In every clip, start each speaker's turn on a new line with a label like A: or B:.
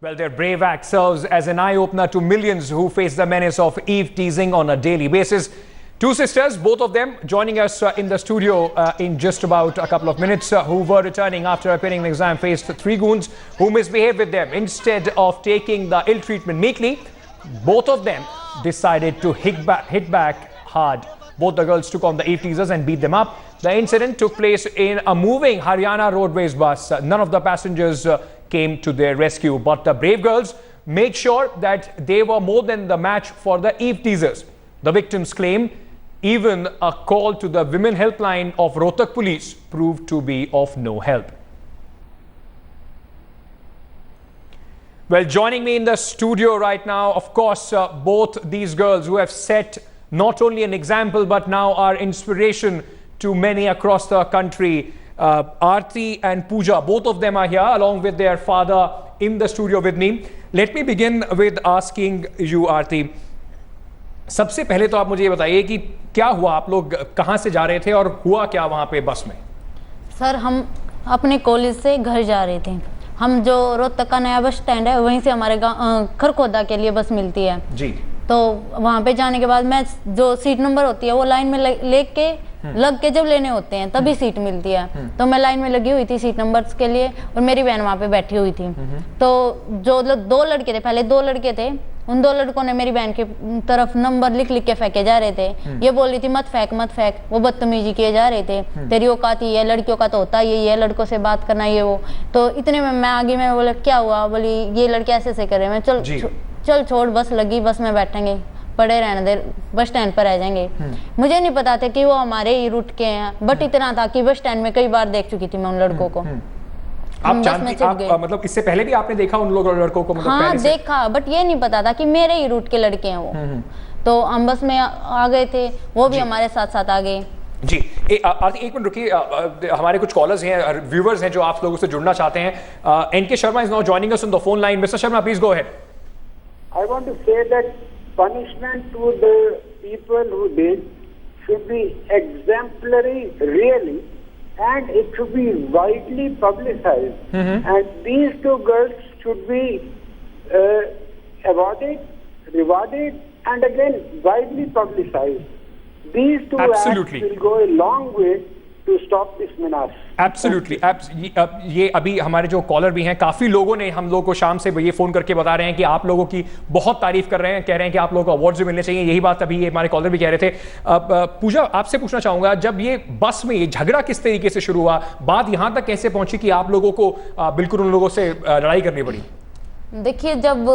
A: Well, their brave act serves as an eye-opener to millions who face the menace of eve teasing on a daily basis. Two sisters, both of them joining us in the studio in just about a couple of minutes, who were returning after appearing in the exam, faced three goons who misbehaved with them. Instead of taking the ill treatment meekly, both of them decided to hit back hard. Both the girls took on the eve teasers and beat them up. The incident took place in a moving Haryana Roadways bus. None of the passengers came to their rescue, but the brave girls made sure that they were more than the match for the eve teasers. The victims claim even a call to the women helpline of Rohtak police proved to be of no help. Well, joining me in the studio right now, of course, both these girls who have set not only an example but now are inspiration to many across the country. Aarti and Pooja, both of them are here along with their father in the studio with me. Let me begin with asking you, Aarti. सबसे पहले तो आप मुझे ये बताइए कि क्या हुआ, आप लोग कहाँ से जा रहे थे और हुआ क्या वहाँ पे बस में? सर,
B: हम अपने कॉलेज से घर जा रहे थे। हम जो रोहतक का नया बस स्टैंड है वहीं से हमारे खरखोदा के लिए बस मिलती है जी। तो वहाँ पे जाने के बाद मैं जो सीट नंबर होती है वो लाइन में लेके लग के जब लेने होते हैं तभी सीट मिलती है। तो मैं लाइन में लगी हुई थी सीट नंबर्स के लिए और मेरी बहन वहाँ पे बैठी हुई थी। तो जो दो लड़के थे, पहले दो लड़के थे, उन दो लड़कों ने मेरी बहन की तरफ नंबर लिख लिख के फेंके जा रहे थे। ये बोल रही थी मत फेंक मत फेंक, वो बदतमीजी किए जा रहे थे। तेरी औकात ही है, लड़कियों का तो होता ही है, लड़कों से बात करना ये वो। तो इतने में मैं आगे मैं बोला क्या हुआ, बोली ये लड़के ऐसे ऐसे कर रहे हैं। मैं चल छोड़, बस लगी, बस में बैठेंगे, पड़े रहने दे, बस स्टैंड पर रह जाएंगे। मुझे नहीं पता था कि वो हमारे ही रूट के हैं, बट इतना था कि बस स्टैंड में कई बार देख चुकी थी मैं उन लड़कों को।
A: आप जानती, आप मतलब इससे पहले भी आपने देखा उन लोगों लड़कों को? मतलब
B: हाँ देखा, बट ये नहीं पता था कि मेरे ही रूट के लड़के हैं वो। तो हम बस में आ गए थे, वो भी हमारे साथ साथ आ गए
A: जी। एक मिनट रुकिए, हमारे कुछ कॉलर्स हैं, व्यूअर्स हैं जो आप लोगों से जुड़ना चाहते हैं। N K Sharma is now joining us on the phone line. Mister Sharma, please go ahead.
C: I want to say that punishment to the people who did should be exemplary, really, and it should be widely publicized. And these two girls should be awarded, rewarded, and again widely publicized. These two acts will go a long way to stop this menace.
A: Absolutely. ये अभी हमारे जो collar भी हैं, काफ़ी लोगों ने हम लोग को शाम से ये फ़ोन करके बता रहे हैं कि आप लोगों की बहुत तारीफ कर रहे हैं, कह रहे हैं कि आप लोगों को अवार्ड्स भी मिलने चाहिए। यही बात अभी ये हमारे कॉलर भी कह रहे थे। पूजा, आपसे पूछना चाहूँगा, जब ये बस में ये झगड़ा किस तरीके से शुरू हुआ, बात यहाँ तक कैसे पहुँची कि आप लोगों को बिल्कुल उन लोगों से लड़ाई करनी पड़ी?
B: देखिए, जब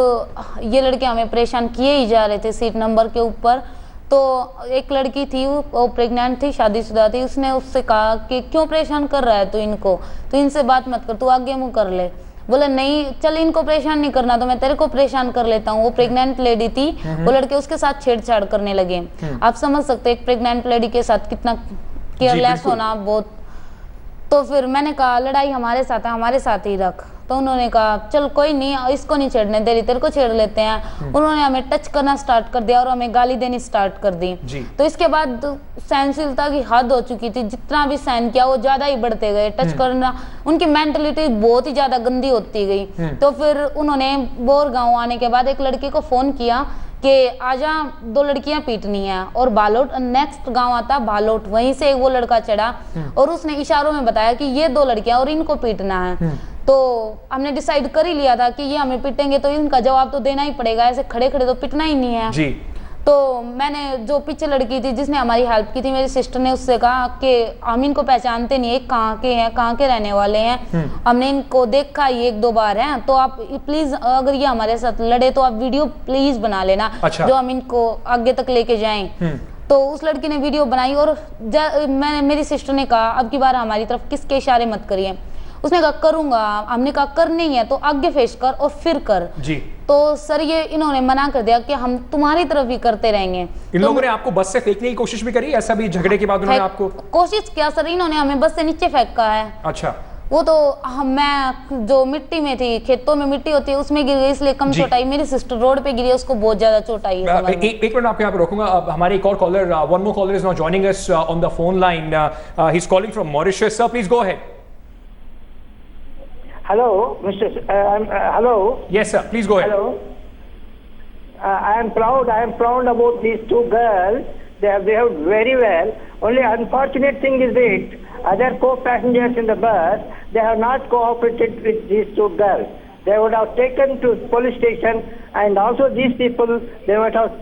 B: ये लड़के हमें परेशान किए ही जा रहे थे सीट नंबर के ऊपर, तो एक लड़की थी, वो प्रेग्नेंट थी, शादीशुदा थी। उसने उससे कहा कि क्यों परेशान कर रहा है तू इनको, तो इनसे बात मत कर, तू आगे मुँह कर ले। बोला नहीं, चल इनको परेशान नहीं करना तो मैं तेरे को परेशान कर लेता हूँ। वो प्रेग्नेंट लेडी थी, वो लड़के उसके साथ छेड़छाड़ करने लगे। आप समझ सकते एक प्रेग्नेंट लेडी के साथ कितना केयरलेस होना बहुत। तो फिर मैंने कहा लड़ाई हमारे साथ है, हमारे साथ ही रख। तो उन्होंने कहा चल कोई नहीं, इसको नहीं छेड़ने दे रही, तेरे को छेड़ लेते हैं। उन्होंने हमें टच करना स्टार्ट कर दिया और हमें गाली देनी स्टार्ट कर दी। तो इसके बाद सहनशीलता की हद हो चुकी थी, जितना भी सहन किया वो ज्यादा ही बढ़ते गए। टच करना, उनकी मेंटलिटी बहुत ही ज्यादा गंदी होती गई। तो फिर उन्होंने बोर गाँव आने के बाद एक लड़की को फोन किया कि आजा, दो लड़कियां पीटनी है। और बालोट, नेक्स्ट गांव आता बालोट, वहीं से वो लड़का चढ़ा और उसने इशारों में बताया कि ये दो लड़कियां और इनको पीटना है। तो हमने डिसाइड कर ही लिया था कि ये हमें पीटेंगे तो इनका जवाब तो देना ही पड़ेगा, ऐसे खड़े खड़े तो पिटना ही नहीं है जी। तो मैंने जो पीछे लड़की थी जिसने हमारी हेल्प की थी, मेरी सिस्टर ने उससे कहा कि हम इनको पहचानते नहीं है, कहाँ के हैं, कहाँ के रहने वाले हैं, हमने इनको देखा ही एक दो बार है, तो आप प्लीज अगर ये हमारे साथ लड़े तो आप वीडियो प्लीज बना लेना। अच्छा। जो हम इनको आगे तक लेके जाएं। तो उस लड़की ने वीडियो बनाई और मेरी सिस्टर ने कहा अब की बार हमारी तरफ किसके इशारे मत करिए। उसने कहा करूंगा, हमने कहा करनी है तो आगे फेस कर और फिर कर जी। तो सर ये इन्होंने मना कर दिया कि हम तुम्हारी तरफ ही करते रहेंगे।
A: इन लोगों ने आपको बस से फेंकने की कोशिश भी करी, ऐसा भी झगड़े के बाद उन्होंने आपको?
B: कोशिश किया सर, इन्होंने हमें बस से नीचे फेंका है।
A: अच्छा।
B: वो तो मैं जो मिट्टी में थी, खेतों में मिट्टी होती है उसमें गिर गई, इसलिए कम चोट आई। मेरी सिस्टर रोड पे गिरी, उसको बहुत ज्यादा चोट आई है।
A: एक मिनट आपको यहाँ पे रोकूंगा। हमारे एक और caller, one more caller is now joining us on the phone line. He is calling from Mauritius. Sir please go ahead.
C: Hello, Mr. Hello.
A: Yes, sir. Please go ahead.
C: Hello. I am proud about these two girls. They have behaved very well. Only unfortunate thing is that other co-passengers in the bus, they have not cooperated with these two girls. They would have taken to police station, and also these people, they would have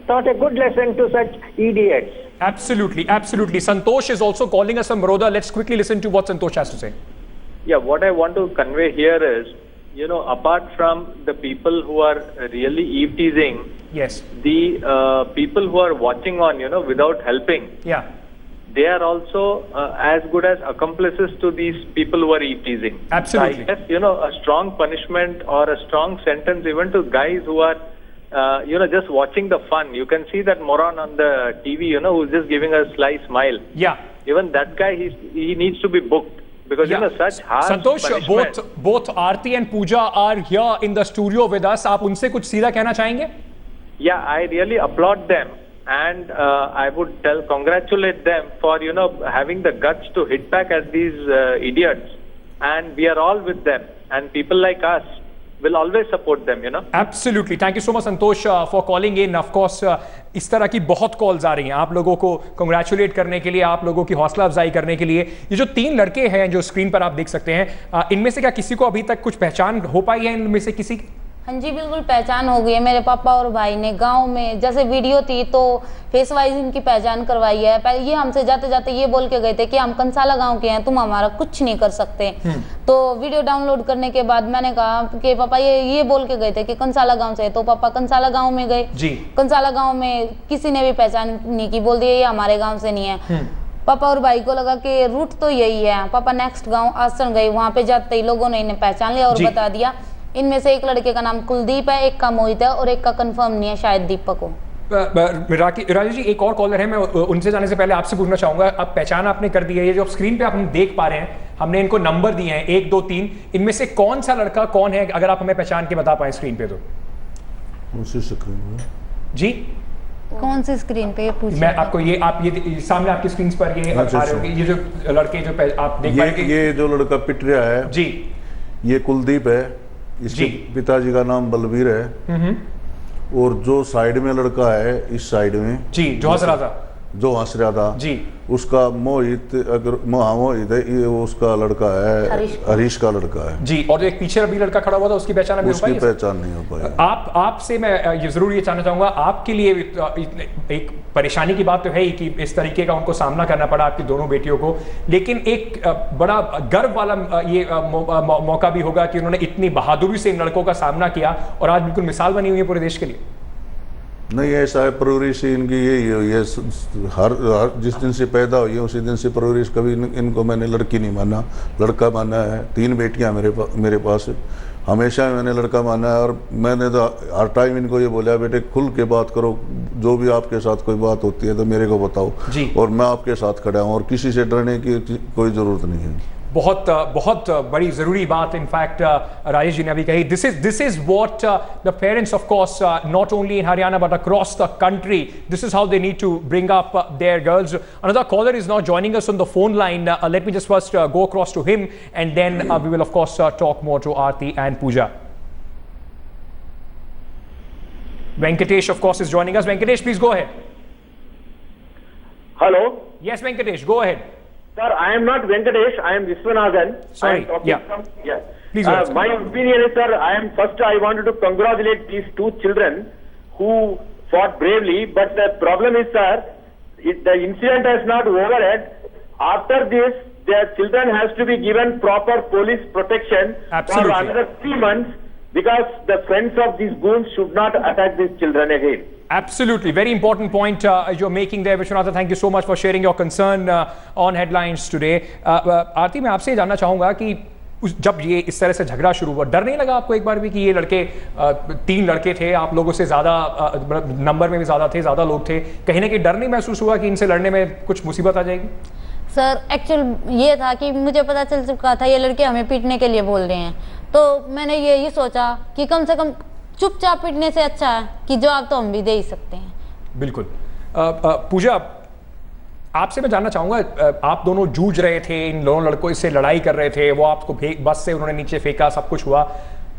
C: taught a good lesson to such idiots.
A: Absolutely, absolutely. Santosh is also calling us from Baroda. Let's quickly listen to what Santosh has to say.
D: Yeah, what I want to convey here is, apart from the people who are really eve teasing,
A: Yes.
D: the people who are watching on, without helping,
A: Yeah.
D: they are also as good as accomplices to these people who are eve teasing.
A: Absolutely.
D: So I guess, a strong punishment or a strong sentence even to guys who are, just watching the fun. You can see that moron on the TV, who's just giving a sly smile.
A: Yeah.
D: Even that guy, he needs to be booked. Because, such harsh
A: Santosh,
D: punishment.
A: both Aarti and Pooja are here in the studio with us. आप उनसे कुछ सीधा कहना चाहेंगे?
D: Yeah, I really applaud them, and I would congratulate them for having the guts to hit back at these idiots, and we are all with them, and people like us will always support them.
A: Absolutely. Thank you so much, Santosh, for calling in. Of course, इस तरह की बहुत calls आ रही हैं आप लोगों को congratulate करने के लिए, आप लोगों की हौसला अफजाई करने के लिए। ये जो 3 लड़के हैं जो स्क्रीन पर आप देख सकते हैं, इनमें से क्या किसी को अभी तक कुछ पहचान हो पाई है इनमें से किसी?
B: हाँ जी, बिल्कुल पहचान हो गई है। मेरे पापा और भाई ने गांव में जैसे वीडियो थी तो फेस वाइज इनकी पहचान करवाई है। पहले ये हमसे जाते जाते ये बोल के गए थे कि हम कंसाला गांव के हैं, तुम हमारा कुछ नहीं कर सकते। तो वीडियो डाउनलोड करने के बाद मैंने कहा कि पापा ये बोल के गए थे कि कंसाला गांव से, तो पापा कंसाला गांव में गए जी। कंसाला गांव में किसी ने भी पहचान नहीं की, बोल दिया ये हमारे गाँव से नहीं है। पापा और भाई को लगा कि रूट तो यही है। पापा नेक्स्ट गाँव आसन गए, वहां पे जाते ही लोगों ने इन्हें पहचान लिया और बता दिया। इनमें से एक लड़के का नाम कुलदीप है, एक का मोहित है और एक का कंफर्म नहीं है, शायद दीपक हो।
A: राजेश जी, एक और कॉलर है, मैं उनसे जाने से पहले आपसे पूछना चाहूंगा, अब पहचान आपने कर दी है, ये जो स्क्रीन पे आप हम देख पा रहे हैं, हमने इनको नंबर दिए हैं 1 2 3, इनमें से कौन सा लड़का कौन है, अगर आप हमें पहचान के बता पाए स्क्रीन पे तो? जी
B: कौन सी स्क्रीन पे पूछ?
A: मैं आपको ये सामने आपकी स्क्रीन पर ये आ रहे होंगे, ये जो लड़के जो आप देख पाएंगे,
E: ये जो लड़का पिट रहा है
A: जी,
E: ये कुलदीप है। इसके पिताजी का नाम बलबीर है। और जो साइड में लड़का है, इस साइड में
A: जी, जो हंस रहा था जी, उसका मोहित, अगर मोहित है, ये उसका लड़का है, हरीश का लड़का है जी। और एक पीछे अभी लड़का खड़ा हुआ था, उसकी पहचान अभी
E: उसकी पहचान नहीं हो पाई।
A: आपसे मैं ये जरूर ये जानना चाहूंगा, आपके लिए एक परेशानी की बात तो है ही कि इस तरीके का उनको सामना करना पड़ा आपकी दोनों बेटियों को, लेकिन एक बड़ा गर्व वाला ये मौका भी होगा कि उन्होंने इतनी बहादुरी से इन लड़कों का सामना किया और आज बिल्कुल मिसाल बनी हुई है पूरे देश के लिए।
E: नहीं, ऐसा है, परवरिश इनकी यही हुई है। हर जिस दिन से पैदा हुई है उसी दिन से परवरिश, कभी इनको मैंने लड़की नहीं माना, लड़का माना है। 3 बेटियां मेरे पास, हमेशा मैंने लड़का माना है। और मैंने तो हर टाइम इनको ये बोला, बेटे खुल के बात करो, जो भी आपके साथ कोई बात होती है तो मेरे को बताओ, और मैं आपके साथ खड़ा हूँ, और किसी से डरने की कोई ज़रूरत नहीं है।
A: बहुत बड़ी जरूरी बात इनफैक्ट राजेश जी ने अभी कही। This is what the parents of course not only in Haryana but across the country, this is how they need to bring up their girls. Another caller is now joining us on the phone line, let me just first go across to him and then we will of course talk more to Aarti and Pooja. Venkatesh of course is joining us. Venkatesh, please go ahead.
F: Hello.
A: Yes Venkatesh, go ahead.
F: Sir, I am not Venkatesh, I am Viswanathan.
A: Sorry,
F: Please my opinion is, sir, I wanted to congratulate these 2 children who fought bravely, but the problem is, sir, the incident has not over yet. After this, their children has to be given proper police protection for another 3 months, because the friends of these goons should not attack these children again.
A: Absolutely, very important point you're making there, Vishwanathan. Thank you so much for sharing your concern on headlines today. आरती, मैं आपसे जानना चाहूँगा कि जब ये इस तरह से झगड़ा शुरू हुआ, डर नहीं लगा आपको एक बार भी कि ये लड़के 3 लड़के थे, आप लोगों से ज़्यादा नंबर में भी ज़्यादा थे, ज़्यादा लोग थे, कहीं ना कहीं डर नहीं महसूस हुआ कि इनसे लड़ने में कुछ मुसीबत आ जाएगी?
B: सर एक्चुअल ये था कि मुझे पता चल चुका था ये लड़के हमें पीटने के लिए बोल रहे हैं, तो मैंने यही सोचा कि कम से कम चुपचाप पीटने से अच्छा है कि जवाब तो हम भी दे ही सकते हैं।
A: बिल्कुल। पूजा, आपसे मैं जानना चाहूंगा, आप दोनों जूझ रहे थे, इन दोनों लड़कों से लड़ाई कर रहे थे, वो आपको बस से उन्होंने नीचे फेंका, सब कुछ हुआ,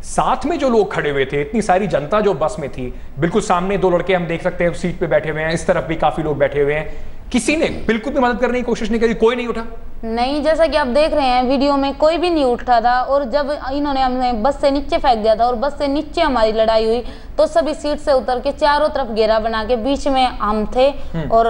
A: साथ में जो लोग खड़े हुए थे, इतनी सारी जनता जो बस में थी, बिल्कुल सामने दो लड़के हम देख सकते हैं सीट पे बैठे हुए हैं, इस तरफ भी काफी लोग बैठे हुए हैं, किसी ने बिल्कुल भी मदद करने की कोशिश नहीं करी, कोई नहीं उठा?
B: नहीं, जैसा कि आप देख रहे हैं वीडियो में, कोई भी नहीं उठा था। और जब इन्होंने हमें बस से नीचे फेंक दिया था और बस से नीचे हमारी लड़ाई हुई, तो सभी सीट से उतर के चारों तरफ घेरा बना के बीच में हम थे और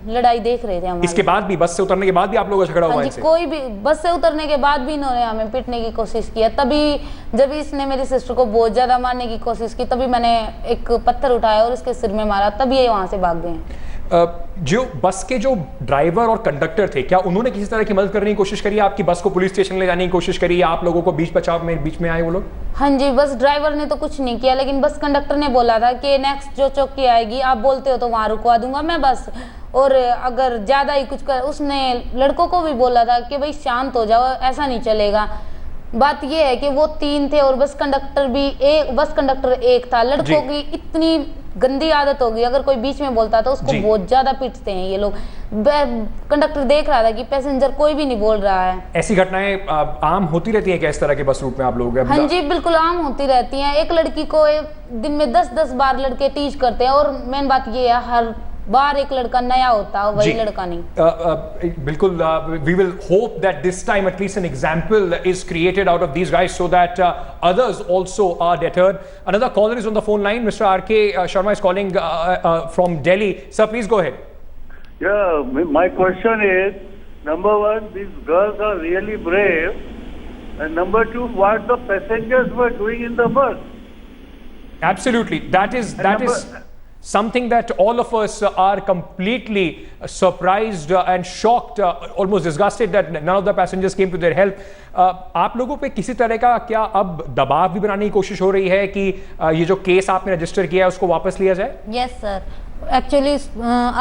B: लड़ाई देख रहे थे हमारी।
A: इसके बाद भी, बस से उतरने के बाद भी आप लोगों का झगड़ा हुआ इनसे?
B: कोई भी, बस से उतरने के बाद भी इन्होंने हमें पीटने की कोशिश किया। तभी जब इसने मेरी सिस्टर को बहुत ज्यादा मारने की कोशिश की, तभी मैंने एक पत्थर उठाया और इसके सिर में मारा, तभी ये वहां से भाग गए।
A: जो बस के जो ड्राइवर और कंडक्टर थे, क्या उन्होंने किसी तरह की मदद करने की कोशिश करी, आपकी बस को पुलिस स्टेशन ले जाने की कोशिश करी, या आप लोगों को बीच बचाव में बीच में आए वो लोग?
B: हाँ जी, बस ड्राइवर ने तो कुछ नहीं किया, लेकिन बस कंडक्टर ने बोला था कि नेक्स्ट जो चौकी आएगी आप बोलते हो तो वहां रुकवा दूंगा मैं बस, और अगर ज्यादा ही कुछ कर, उसने लड़कों को भी बोला था कि भाई शांत हो जाओ, ऐसा नहीं चलेगा। बात यह है कि वो 3 थे और बस कंडक्टर एक था। लड़कों की इतनी गंदी आदत होगी, अगर कोई बीच में बोलता तो उसको बहुत ज्यादा पीटते हैं ये लोग। कंडक्टर देख रहा था कि पैसेंजर कोई भी नहीं बोल रहा है।
A: ऐसी घटनाएं आम होती रहती हैं क्या इस तरह के बस रूट में आप लोग?
B: हाँ जी, बिल्कुल आम होती रहती हैं। एक लड़की को दिन में 10-10 बार लड़के टीच करते हैं, और मेन बात ये है हर बार एक लड़का नया होता है, वही लड़का नहीं।
A: बिल्कुल, we will hope that this time at least an example is created out of these guys so that others also are deterred. Another caller is on the phone line. Mr. R.K. Sharma is calling from Delhi. Sir, please go ahead.
G: Yeah, my question is, number one, these girls are really brave, and number two, what the passengers were doing in the bus?
A: Absolutely, that is something that all of us are completely surprised and shocked, almost disgusted that none of the passengers came to their help. आप लोगों पे किसी तरह का क्या अब दबाव भी बनाने की कोशिश हो रही है कि ये जो केस आपने रजिस्टर किया है उसको वापस लिया जाए?
B: यस सर, एक्चुअली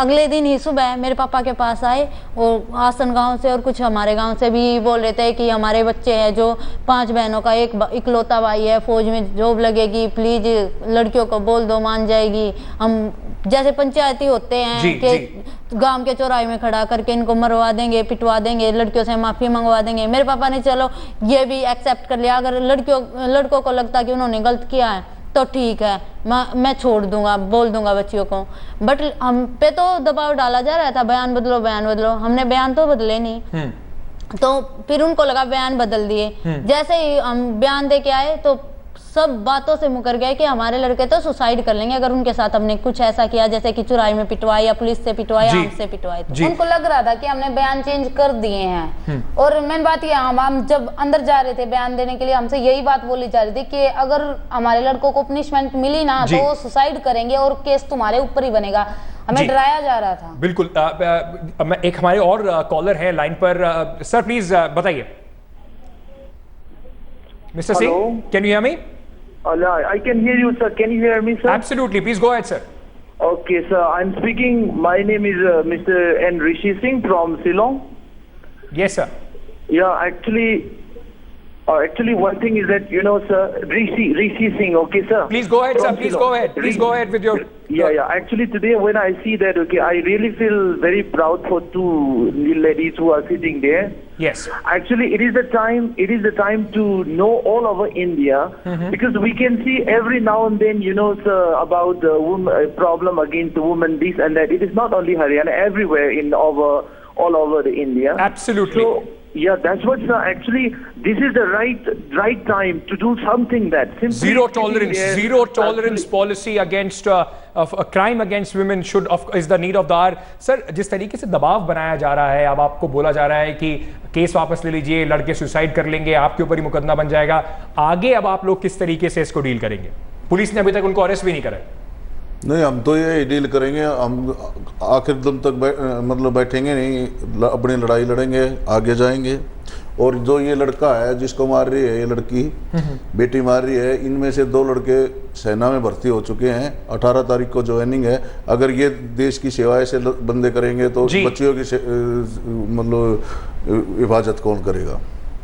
B: अगले दिन ही सुबह मेरे पापा के पास आए, और आसन गांव से और कुछ हमारे गांव से भी बोल रहे थे कि हमारे बच्चे हैं जो 5 बहनों का एक इकलौता भाई है, फौज में जॉब लगेगी, प्लीज लड़कियों को बोल दो, मान जाएगी। हम जैसे पंचायती होते हैं कि गांव के चौराहे में खड़ा करके इनको मरवा देंगे, पिटवा देंगे, लड़कियों से माफी मंगवा देंगे। मेरे पापा ने चलो ये भी एक्सेप्ट कर लिया, अगर लड़कों को लगता कि उन्होंने गलत किया है तो ठीक है, मैं छोड़ दूंगा, बोल दूंगा बच्चियों को। बट हम पे तो दबाव डाला जा रहा था, बयान बदलो बयान बदलो। हमने बयान तो बदले नहीं, तो फिर उनको लगा बयान बदल दिए। जैसे ही हम बयान दे के आए तो सब बातों से मुकर गए कि हमारे लड़के तो सुसाइड कर लेंगे अगर उनके साथ हमने कुछ ऐसा किया, जैसे कि चुराई में पिटवाया या पुलिस से पिटवाया, हमसे पिटवाए। तो उनको लग रहा था कि हमने बयान चेंज कर दिए हैं। और मेन बात ये, हम जब अंदर जा रहे थे बयान देने के लिए, हमसे यही बात बोली जा रही थी कि अगर हमारे लड़कों को पनिशमेंट मिली ना तो वो सुसाइड करेंगे और केस तुम्हारे ऊपर ही बनेगा। हमें डराया जा रहा था।
A: बिल्कुल। एक हमारे और कॉलर है लाइन पर। सर प्लीज बताइए। Mister Singh, can you hear me?
G: I can hear you, sir. Can you hear me, sir?
A: Absolutely. Please go ahead, sir.
G: Okay, sir. I'm speaking. My name is Mr. N. Rishi Singh from Shillong.
A: Yes, sir.
G: Yeah, actually, one thing is that, you know, sir, Rishi Singh. Okay, sir.
A: Please go ahead, sir. Please go ahead. Please go ahead with your.
G: Yeah. Actually, today when I see that, okay, I really feel very proud for 2 ladies who are sitting there.
A: Yes.
G: Actually, it is the time to know all over India, because we can see every now and then, you know, sir, about the problem against the women, this and that. It is not only Haryana, everywhere all over the India.
A: Absolutely.
G: So, yeah, that's what, sir. Actually, this is the right time to do something that simply
A: zero tolerance policy against a crime against women is the need of the hour. Sir, जिस तरीके से दबाव बनाया जा रहा है, अब आपको बोला जा रहा है कि केस वापस ले लीजिए, लड़के सुसाइड कर लेंगे, आपके ऊपर ही मुकदमा बन जाएगा, आगे अब आप लोग किस तरीके से इसको डील करेंगे? पुलिस ने अभी तक उनको अरेस्ट भी नहीं करा है।
E: नहीं, हम तो ये डील करेंगे, हम आखिर दम तक मतलब बैठेंगे नहीं, अपनी लड़ाई लड़ेंगे, आगे जाएंगे। और जो ये लड़का है जिसको मार रही है, ये लड़की बेटी मार रही है, इनमें से 2 लड़के सेना में भर्ती हो चुके हैं। 18 तारीख को ज्वाइनिंग है। अगर ये देश की सेवाएं से बंदे करेंगे तो बच्चियों की मतलब हिफाजत कौन करेगा?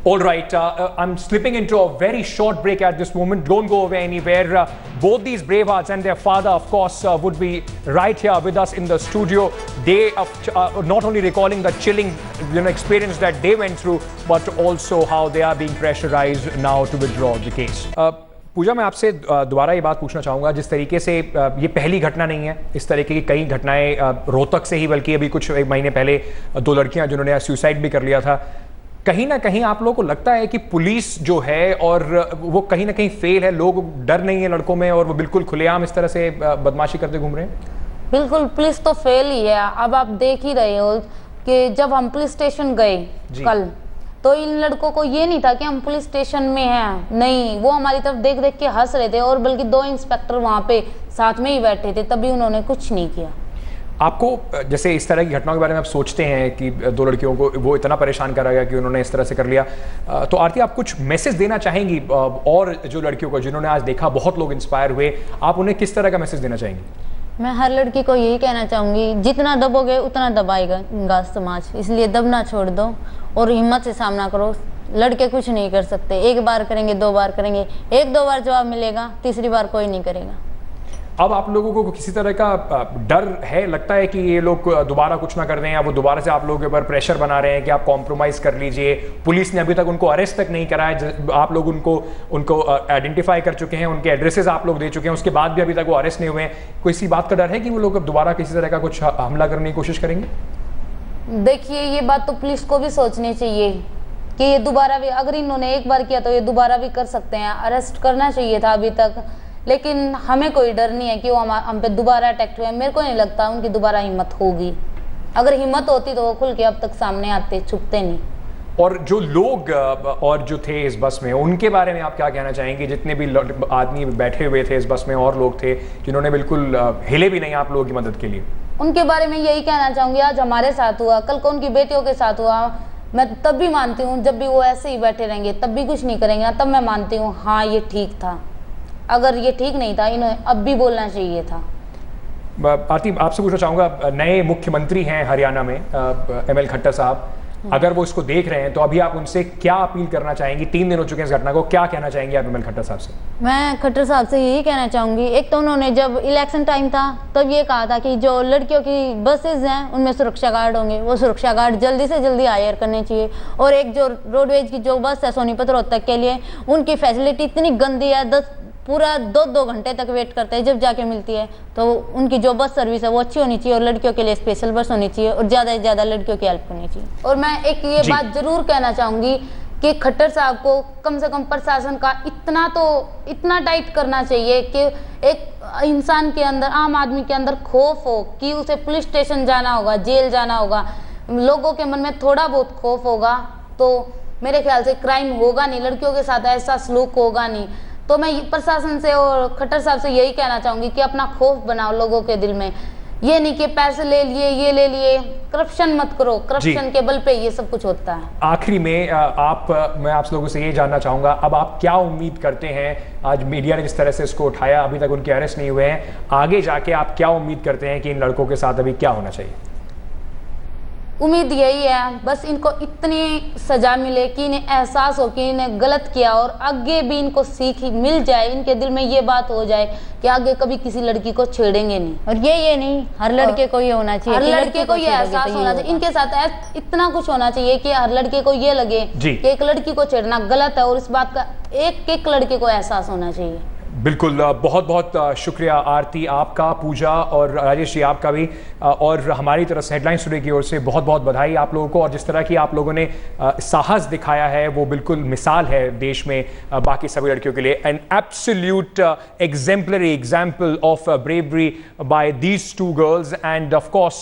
A: All right, I'm slipping into a very short break at this moment. Don't go away anywhere. Both these bravehearts and their father, of course, would be right here with us in the studio. They are not only recalling the chilling, experience that they went through, but also how they are being pressurized now to withdraw the case. पूजा, मैं आपसे दोबारा ये बात पूछना चाहूँगा, जिस तरीके से ये पहली घटना नहीं है, इस तरीके की कई घटनाएं रोहतक से ही, बल्कि अभी कुछ एक महीने पहले 2 लड़कियां जिन्होंने सुसाइड भी कर लिया था, कहीं ना कहीं आप लोगों को लगता है कि पुलिस जो है और वो कहीं ना कहीं फेल है, लोग डर नहीं है लड़कों में और वो बिल्कुल खुलेआम इस तरह से बदमाशी करते घूम रहे हैं?
B: बिल्कुल, पुलिस तो फेल ही है। अब आप देख ही रहे हो कि जब हम पुलिस स्टेशन गए कल, तो इन लड़कों को ये नहीं था कि हम पुलिस स्टेशन में हैं, नहीं, वो हमारी तरफ देख देख के हंस रहे थे और बल्कि 2 इंस्पेक्टर वहाँ पे साथ में ही बैठे थे, तभी उन्होंने कुछ नहीं किया।
A: आपको जैसे इस तरह की घटनाओं के बारे में आप सोचते हैं कि 2 लड़कियों को वो इतना परेशान करा गया कि उन्होंने इस तरह से कर लिया, तो आरती आप कुछ मैसेज देना चाहेंगी और जो लड़कियों को जिन्होंने आज देखा बहुत लोग इंस्पायर हुए, आप उन्हें किस तरह का मैसेज देना चाहेंगी?
B: मैं हर लड़की को यही कहना चाहूँगी, जितना दबोगे उतना दबाएगा समाज, इसलिए दबना छोड़ दो और हिम्मत से सामना करो। लड़के कुछ नहीं कर सकते, 1 बार करेंगे, 2 बार करेंगे, 1-2 बार जवाब मिलेगा, तीसरी बार कोई नहीं करेगा।
A: अब आप लोगों को किसी तरह का डर है, लगता है कि ये लोग दोबारा कुछ ना कर दें, या वो दोबारा से आप लोगों के ऊपर प्रेशर बना रहे हैं कि आप कॉम्प्रोमाइज़ कर लीजिए? पुलिस ने अभी तक उनको अरेस्ट तक नहीं करा है, आप लोग उनको आइडेंटिफाई कर चुके हैं, उनके एड्रेसेस आप लोग दे चुके हैं, उसके बाद भी अभी तक वो अरेस्ट नहीं हुए हैं। कोई इसी बात का डर है कि वो लोग अब दोबारा किसी तरह का कुछ हमला करने की कोशिश करेंगे?
B: देखिए, ये बात तो पुलिस को भी सोचनी चाहिए कि ये दोबारा भी, अगर इन्होंने एक बार किया तो ये दोबारा भी कर सकते हैं। अरेस्ट करना चाहिए था अभी तक, लेकिन हमें कोई डर नहीं है कि वो हम पे दोबारा अटैक हुए। मेरे को नहीं लगता उनकी दोबारा हिम्मत होगी। अगर हिम्मत होती तो वो खुल के अब तक सामने आते, छुपते नहीं।
A: और जो लोग और जो थे इस बस में, उनके बारे में आप क्या कहना चाहेंगे? जितने भी आदमी बैठे हुए थे इस बस में और लोग थे जिन्होंने बिल्कुल हिले भी नहीं आप लोगों की मदद के लिए,
B: उनके बारे में यही कहना चाहूँगी, आज हमारे साथ हुआ, कल को उनकी बेटियों के साथ हुआ। मैं तब भी मानती हूँ, जब भी वो ऐसे ही बैठे रहेंगे, तब भी कुछ नहीं करेंगे ना, तब मैं मानती हूँ हाँ ये ठीक था। अगर ये ठीक नहीं था, इन्हें अब भी बोलना चाहिए था।
A: आरती, आपसे पूछना चाहूँगा, नए मुख्यमंत्री हैं हरियाणा में ML खट्टर साहब, अगर वो इसको देख रहे हैं तो अभी आप उनसे क्या अपील करना चाहेंगी? 3 दिन हो चुके हैं इस घटना को, क्या कहना चाहेंगे आप ML खट्टर साहब से?
B: मैं खट्टर साहब से यही कहना चाहूँगी, एक तो उन्होंने जब इलेक्शन टाइम था तब ये कहा था कि जो लड़कियों की बसेज हैं उनमें सुरक्षा गार्ड होंगे, वो सुरक्षा गार्ड जल्दी से जल्दी हायर करने चाहिए। और एक जो रोडवेज की जो बस है सोनीपत रोहतक के लिए, उनकी फैसिलिटी इतनी गंदी है, पूरा 2-2 घंटे तक वेट करते हैं जब जाके मिलती है। तो उनकी जो बस सर्विस है वो अच्छी होनी चाहिए और लड़कियों के लिए स्पेशल बस होनी चाहिए और ज़्यादा से ज़्यादा लड़कियों की हेल्प होनी चाहिए। और मैं एक ये बात जरूर कहना चाहूँगी कि खट्टर साहब को कम से कम प्रशासन का इतना टाइट करना चाहिए कि एक इंसान के अंदर, आम आदमी के अंदर खौफ हो कि उसे पुलिस स्टेशन जाना होगा, जेल जाना होगा। लोगों के मन में थोड़ा बहुत खौफ होगा तो मेरे ख्याल से क्राइम होगा नहीं, लड़कियों के साथ ऐसा सलूक होगा नहीं। तो मैं प्रशासन से और खट्टर साहब से यही कहना चाहूँगी कि अपना खौफ बनाओ लोगों के दिल में, ये नहीं कि पैसे ले लिए, ये ले लिए, करप्शन मत करो, करप्शन के बल पे ये सब कुछ होता है।
A: आखिरी में मैं आप लोगों से ये जानना चाहूँगा, अब आप क्या उम्मीद करते हैं? आज मीडिया ने जिस तरह से इसको उठाया, अभी तक उनके अरेस्ट नहीं हुए हैं, आगे जाके आप क्या उम्मीद करते हैं कि इन लड़कों के साथ अभी क्या होना चाहिए?
B: उम्मीद यही है बस इनको इतनी सजा मिले कि इन्हें एहसास हो कि इन्हें गलत किया और आगे भी इनको सीख मिल जाए, इनके दिल में ये बात हो जाए कि आगे कभी किसी लड़की को छेड़ेंगे नहीं। और ये नहीं, हर लड़के को ये होना चाहिए, हर लड़के को ये एहसास होना चाहिए, इनके साथ इतना कुछ होना चाहिए कि हर लड़के को ये लगे कि एक लड़की को छेड़ना गलत है और इस बात का एक लड़के को एहसास होना चाहिए।
A: बिल्कुल, बहुत बहुत शुक्रिया आरती आपका, पूजा और राजेश जी आपका भी, और हमारी तरफ से हेडलाइन स्टूडियो की ओर से बहुत बहुत बधाई आप लोगों को। और जिस तरह की आप लोगों ने साहस दिखाया है वो बिल्कुल मिसाल है देश में बाकी सभी लड़कियों के लिए। An absolute exemplary example of bravery by these 2 girls, and of course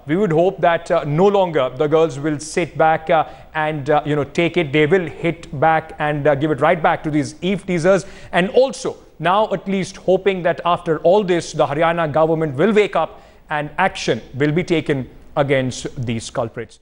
A: we would hope that no longer the girls will sit back and take it. They will hit back and give it right back to these Eve teasers, and also now at least hoping that after all this the Haryana government will wake up and action will be taken against these culprits.